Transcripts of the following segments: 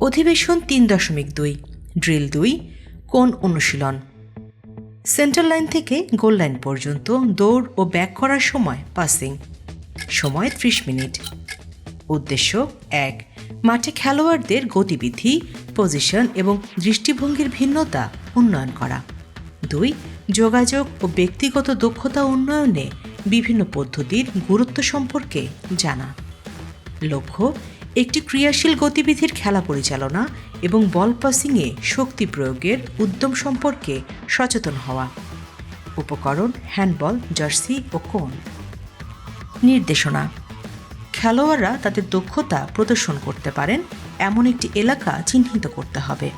অধিবেশন ৩.২ ড্রিল ২ কোণ অনুশীলন। সেন্টার লাইন থেকে গোল লাইন পর্যন্ত দৌড় ও ব্যাক করার সময় পাসিং। সময় ৩০ মিনিট। উদ্দেশ্য ১. মাঠে খেলোয়াড়দের গতিবিধি, পজিশন এবং দৃষ্টিভঙ্গির ভিন্নতা উন্নয়ন করা। ২. যোগাযোগ ও ব্যক্তিগত দক্ষতা উন্নয়নে বিভিন্ন পদ্ধতির গুরুত্ব সম্পর্কে জানা। লক্ষ্য: একটি ক্রিয়াশীল গতিবিধির খেলা পরিচালনা এবং বল পাসিংয়ে শক্তি প্রয়োগের উদ্যম সম্পর্কে সচেতন হওয়া। উপকরণ: হ্যান্ডবল, জার্সি ও কোণ। নির্দেশনা: খেলোয়াড়রা তাদের দক্ষতা প্রদর্শন করতে পারেন এমন একটি এলাকা চিহ্নিত করতে হবে।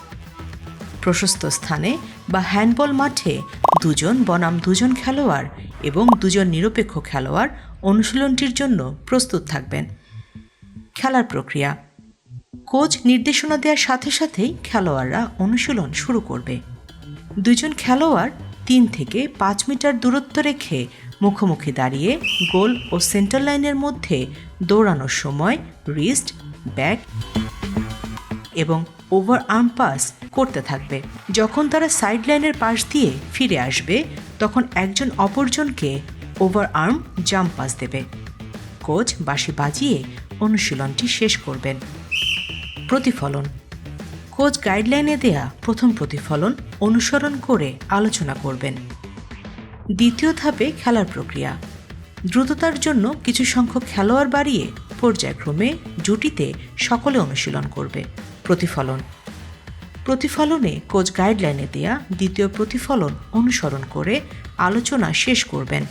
প্রশস্ত স্থানে বা হ্যান্ডবল মাঠে ২ জন বনাম ২ জন খেলোয়াড় এবং ২ জন নিরপেক্ষ খেলোয়াড় অনুশীলনটির জন্য প্রস্তুত থাকবেন। খেলার প্রক্রিয়া: কোচ নির্দেশনা দেওয়ার সাথে সাথেই খেলোয়াড়রা অনুশীলন শুরু করবে। ২ জন খেলোয়াড় ৩ থেকে ৫ মিটার দূরত্ব রেখে মুখোমুখি দাঁড়িয়ে গোল ও সেন্টার লাইনের মধ্যে দৌড়ানোর সময় রিস্ট, ব্যাক এবং ওভার আর্ম পাস করতে থাকবে। যখন তারা সাইড লাইনের পাশ দিয়ে ফিরে আসবে তখন একজন অপরজনকে ওভার আর্ম জাম্প পাস দেবে। কোচ বাঁশি বাজিয়ে অনুশীলনটি শেষ করবেন। প্রতিফলন: কোচ গাইডলাইনে দেয়া প্রথম প্রতিফলন অনুসরণ করে আলোচনা করবেন। দ্বিতীয় ধাপে খেলার প্রক্রিয়া: দ্রুততার জন্য কিছু সংখ্যক খেলোয়াড় বাড়িয়ে পর্যায়ক্রমে জুটিতে সকলে অনুশীলন করবে। প্রতিফলনে কোচ গাইডলাইনে দেয়া দ্বিতীয় প্রতিফলন অনুসরণ করে আলোচনা শেষ করবেন।